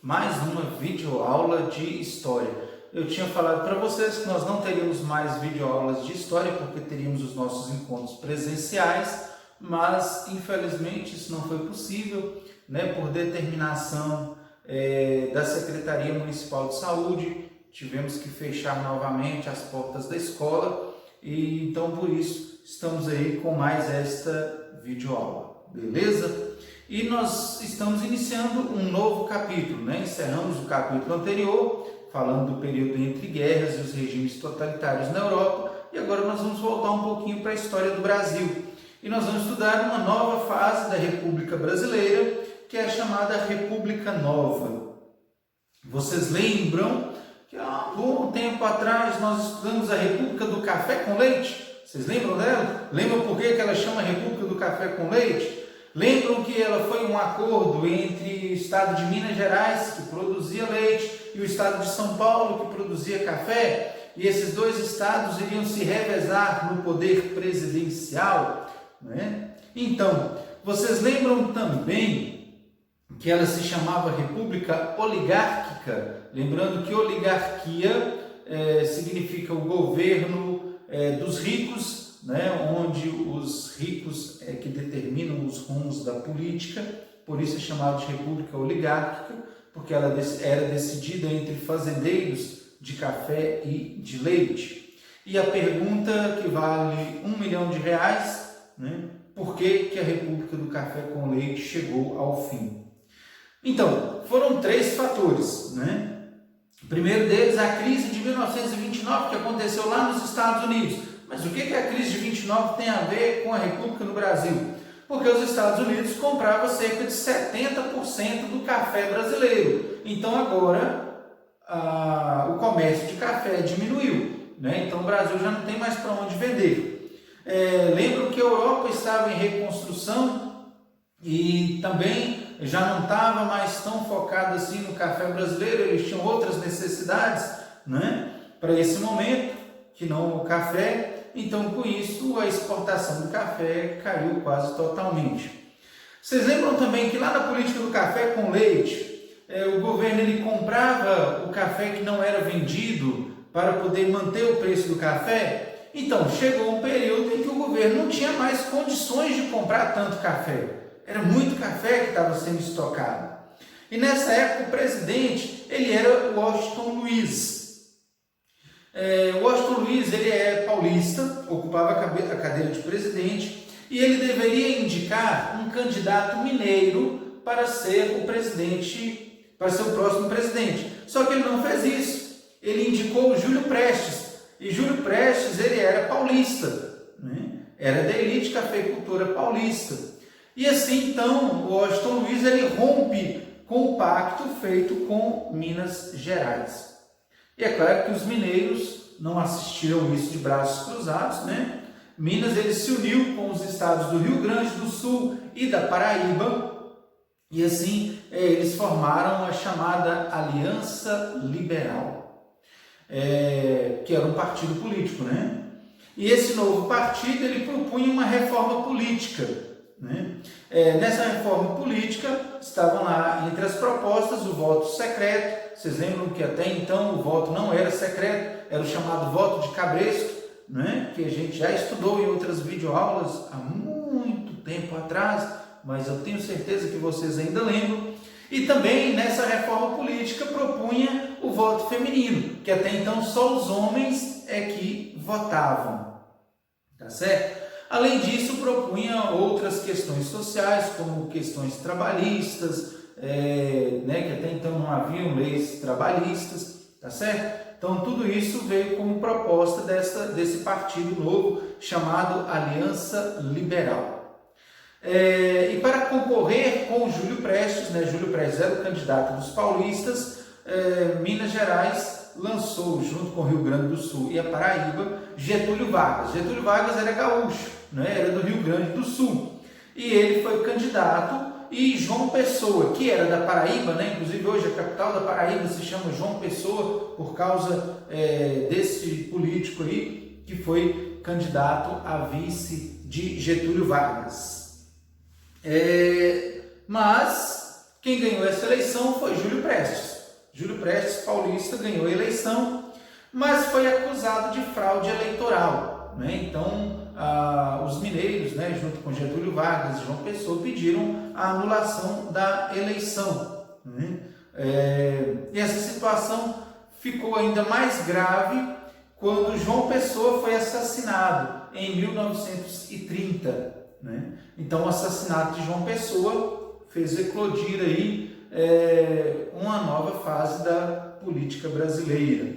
mais uma videoaula de história. Eu tinha falado para vocês que nós não teríamos mais videoaulas de história porque teríamos os nossos encontros presenciais, mas infelizmente isso não foi possível, por determinação da Secretaria Municipal de Saúde. Tivemos que fechar novamente as portas da escola e então por isso estamos aí com mais esta videoaula, beleza? E nós estamos iniciando um novo capítulo, Encerramos o capítulo anterior, falando do período entre guerras e os regimes totalitários na Europa, e agora nós vamos voltar um pouquinho para a história do Brasil. E nós vamos estudar uma nova fase da República Brasileira, que é a chamada República Nova. Vocês lembram que há um bom tempo atrás nós estudamos a República do Café com Leite? Vocês lembram dela? Lembram por que ela chama República do Café com Leite? Lembram que ela foi um acordo entre o estado de Minas Gerais, que produzia leite, e o estado de São Paulo, que produzia café? E esses dois estados iriam se revezar no poder presidencial, Então, vocês lembram também que ela se chamava República Oligárquica? Lembrando que oligarquia significa o governo dos ricos, onde os ricos que determinam os rumos da política, por isso é chamado de República Oligárquica, porque ela era decidida entre fazendeiros de café e de leite. E a pergunta que vale R$1 milhão, por que a República do Café com Leite chegou ao fim? Então, foram 3 fatores, O primeiro deles, a crise de 1929, que aconteceu lá nos Estados Unidos. Mas o que a crise de 29 tem a ver com a República no Brasil? Porque os Estados Unidos compravam cerca de 70% do café brasileiro. Então agora o comércio de café diminuiu, Então o Brasil já não tem mais para onde vender. Lembro que a Europa estava em reconstrução e também já não estava mais tão focada assim no café brasileiro. Eles tinham outras necessidades, para esse momento, que não o café. Então, com isso, a exportação do café caiu quase totalmente. Vocês lembram também que lá na política do café com leite, o governo ele comprava o café que não era vendido para poder manter o preço do café? Então, chegou um período em que o governo não tinha mais condições de comprar tanto café. Era muito café que estava sendo estocado. E nessa época, o presidente ele era o Washington Luiz. Washington Luiz ele é paulista, ocupava a cadeira de presidente e ele deveria indicar um candidato mineiro para ser o presidente, para ser o próximo presidente. Só que ele não fez isso. Ele indicou o Júlio Prestes. E Júlio Prestes ele era paulista, Era da elite cafeicultora paulista. E assim então o Washington Luiz ele rompe com o pacto feito com Minas Gerais. E é claro que os mineiros não assistiram isso de braços cruzados, Minas ele se uniu com os estados do Rio Grande do Sul e da Paraíba, e assim eles formaram a chamada Aliança Liberal, que era um partido político, E esse novo partido ele propunha uma reforma política, Nessa reforma política estavam lá entre as propostas o voto secreto. Vocês lembram que até então o voto não era secreto, era o chamado voto de cabresto, que a gente já estudou em outras videoaulas há muito tempo atrás, mas eu tenho certeza que vocês ainda lembram. E também nessa reforma política propunha o voto feminino, que até então só os homens é que votavam, tá certo? Além disso, propunha outras questões sociais, como questões trabalhistas, que até então não haviam leis trabalhistas, tá certo? Então, tudo isso veio como proposta desse partido novo, chamado Aliança Liberal. E para concorrer com o Júlio Prestes, Júlio Prestes era o candidato dos paulistas, Minas Gerais lançou, junto com o Rio Grande do Sul e a Paraíba, Getúlio Vargas. Getúlio Vargas era gaúcho, era do Rio Grande do Sul. E ele foi candidato, e João Pessoa, que era da Paraíba, inclusive hoje a capital da Paraíba se chama João Pessoa, por causa desse político aí, que foi candidato a vice de Getúlio Vargas. Mas Quem ganhou essa eleição foi Júlio Prestes. Júlio Prestes, paulista, ganhou a eleição, mas foi acusado de fraude eleitoral, né? Então, os mineiros, né, junto com Getúlio Vargas e João Pessoa, pediram a anulação da eleição, né? E essa situação ficou ainda mais grave quando João Pessoa foi assassinado em 1930, né? Então, o assassinato de João Pessoa fez eclodir aí uma nova fase da política brasileira.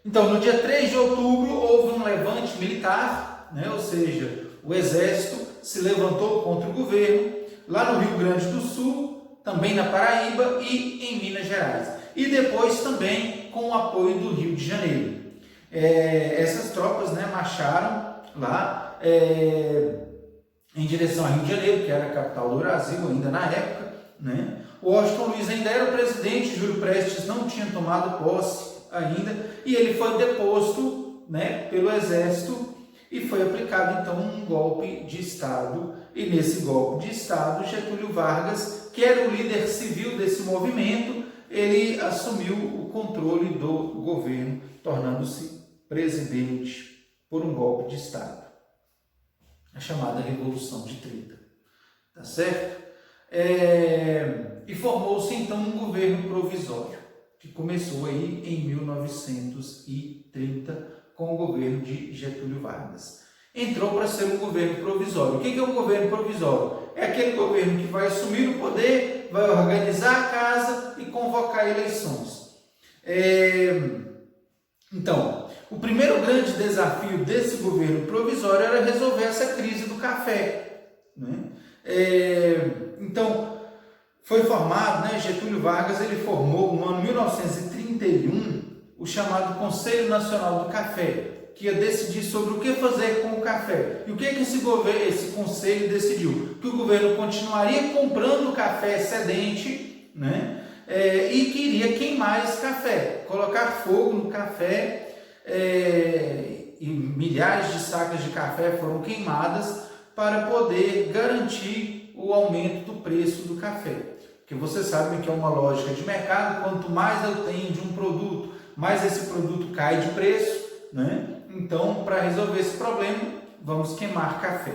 Então, no dia 3 de outubro, houve um levante militar, né? Ou seja, o exército se levantou contra o governo, lá no Rio Grande do Sul, também na Paraíba e em Minas Gerais. E depois também com o apoio do Rio de Janeiro. Essas tropas, né, marcharam lá em direção ao Rio de Janeiro, que era a capital do Brasil ainda na época, né? O Washington Luiz ainda era o presidente, Júlio Prestes não tinha tomado posse ainda, e ele foi deposto, né, pelo exército e foi aplicado então um golpe de Estado. E nesse golpe de Estado, Getúlio Vargas, que era o líder civil desse movimento, ele assumiu o controle do governo, tornando-se presidente por um golpe de Estado. A chamada Revolução de 30. Tá certo? E formou-se então um governo provisório, que começou aí em 1930 com o governo de Getúlio Vargas. Entrou para ser um governo provisório. O que é um governo provisório? É aquele governo que vai assumir o poder, vai organizar a casa e convocar eleições. Então, o primeiro grande desafio desse governo provisório era resolver essa crise do café, né? Então, foi formado, né, Getúlio Vargas, ele formou no ano 1931 o chamado Conselho Nacional do Café, que ia decidir sobre o que fazer com o café. E o que esse conselho decidiu? Que o governo continuaria comprando café excedente, né, e queria queimar esse café, colocar fogo no café, e milhares de sacas de café foram queimadas para poder garantir o aumento do preço do café. Porque vocês sabem que é uma lógica de mercado, quanto mais eu tenho de um produto, mais esse produto cai de preço, né? Então, para resolver esse problema, vamos queimar café.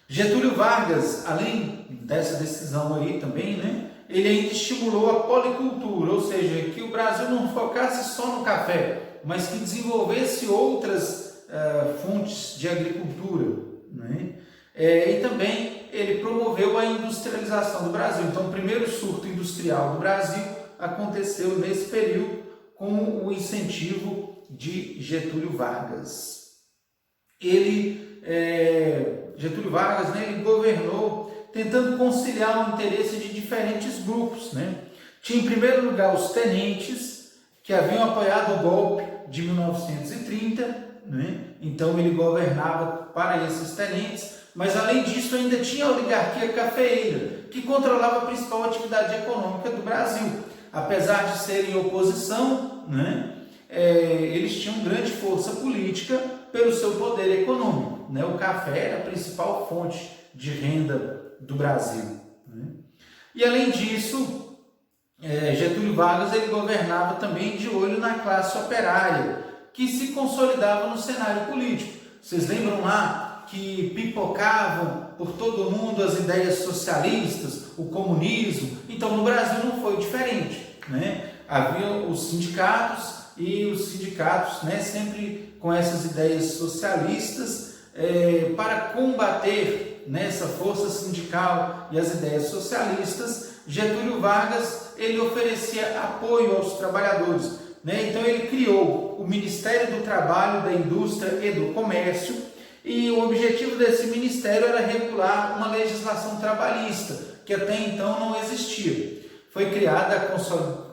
Getúlio Vargas, além dessa decisão aí também, né, ele ainda estimulou a policultura, ou seja, que o Brasil não focasse só no café, mas que desenvolvesse outras fontes de agricultura, né? E também ele promoveu a industrialização do Brasil. Então, o primeiro surto industrial do Brasil aconteceu nesse período com o incentivo de Getúlio Vargas. Getúlio Vargas, né, ele governou tentando conciliar o interesse de diferentes grupos, né? Tinha em primeiro lugar os tenentes, que haviam apoiado o golpe de 1930, né? Então ele governava para esses tenentes, mas além disso ainda tinha a oligarquia cafeeira, que controlava a principal atividade econômica do Brasil. Apesar de serem oposição, né, eles tinham grande força política pelo seu poder econômico, né? O café era a principal fonte de renda do Brasil, né? E além disso, Getúlio Vargas ele governava também de olho na classe operária, que se consolidava no cenário político. Vocês lembram lá que pipocavam por todo o mundo as ideias socialistas, o comunismo? Então, no Brasil não foi diferente, né? Havia os sindicatos, né, sempre com essas ideias socialistas, para combater nessa força sindical e as ideias socialistas. Getúlio Vargas ele oferecia apoio aos trabalhadores, né? Então ele criou o Ministério do Trabalho, da Indústria e do Comércio, e o objetivo desse ministério era regular uma legislação trabalhista que até então não existia. Foi criada a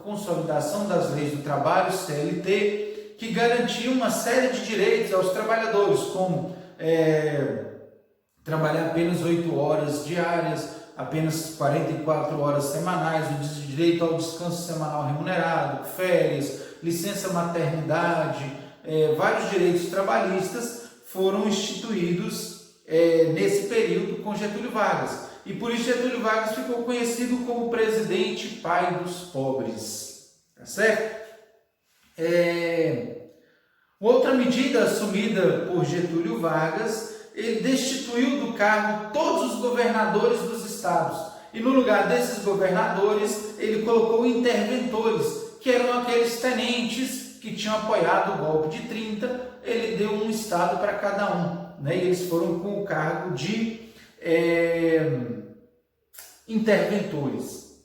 Consolidação das Leis do Trabalho, CLT, que garantia uma série de direitos aos trabalhadores, como trabalhar apenas 8 horas diárias, apenas 44 horas semanais, o direito ao descanso semanal remunerado, férias, licença maternidade, vários direitos trabalhistas foram instituídos nesse período com Getúlio Vargas. E por isso Getúlio Vargas ficou conhecido como presidente pai dos pobres. Tá certo? Outra medida assumida por Getúlio Vargas, ele destituiu do cargo todos os governadores dos estados. E no lugar desses governadores, ele colocou interventores, que eram aqueles tenentes que tinham apoiado o golpe de 30. Ele deu um estado para cada um, né? E eles foram com o cargo de interventores.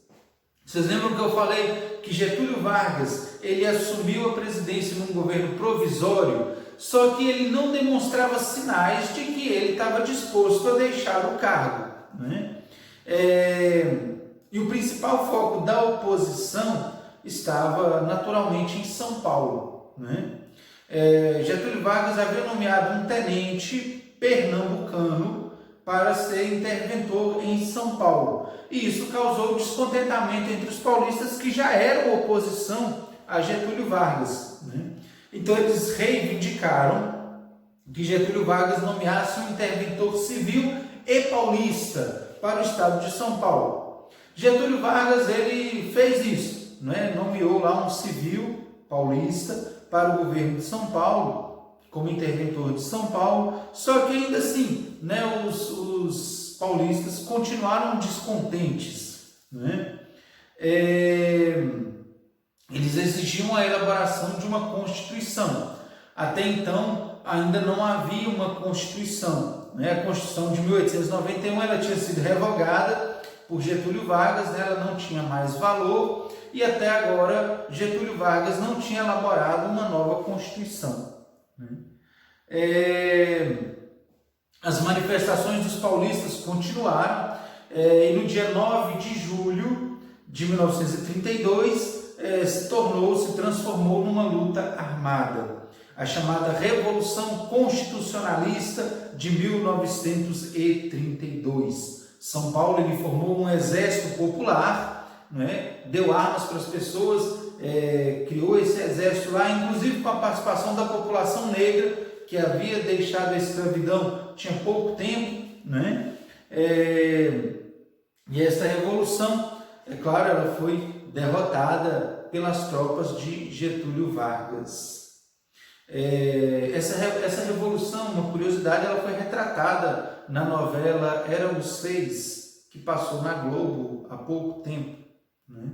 Vocês lembram que eu falei que Getúlio Vargas, ele assumiu a presidência num governo provisório, só que ele não demonstrava sinais de que ele estava disposto a deixar o cargo, né? E o principal foco da oposição estava naturalmente em São Paulo, né? Getúlio Vargas havia nomeado um tenente pernambucano para ser interventor em São Paulo. E isso causou descontentamento entre os paulistas que já eram oposição a Getúlio Vargas, né? Então eles reivindicaram que Getúlio Vargas nomeasse um interventor civil e paulista para o estado de São Paulo. Getúlio Vargas ele fez isso, né? Nomeou lá um civil paulista para o governo de São Paulo, como interventor de São Paulo, só que ainda assim, né, os paulistas continuaram descontentes, né? Eles exigiam a elaboração de uma Constituição. Até então, ainda não havia uma Constituição, né? A Constituição de 1891 ela tinha sido revogada por Getúlio Vargas, né? Ela não tinha mais valor e até agora Getúlio Vargas não tinha elaborado uma nova Constituição. As manifestações dos paulistas continuaram e no dia 9 de julho de 1932 se transformou numa luta armada, a chamada Revolução Constitucionalista de 1932. São Paulo ele formou um exército popular, né? Deu armas para as pessoas, criou esse exército lá, inclusive com a participação da população negra, que havia deixado a escravidão tinha pouco tempo, né? E essa revolução, é claro, ela foi derrotada pelas tropas de Getúlio Vargas. Essa revolução, uma curiosidade, ela foi retratada na novela Éramos Seis, que passou na Globo há pouco tempo, né?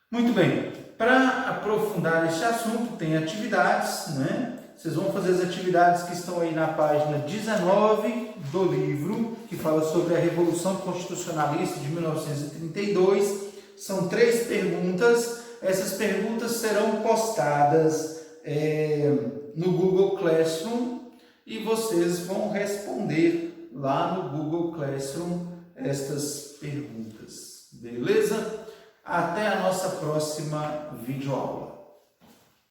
Muito bem, para aprofundar este assunto, tem atividades, né? Vocês vão fazer as atividades que estão aí na página 19 do livro, que fala sobre a Revolução Constitucionalista de 1932. São 3 perguntas. Essas perguntas serão postadas no Google Classroom e vocês vão responder lá no Google Classroom estas perguntas. Beleza? Até a nossa próxima videoaula.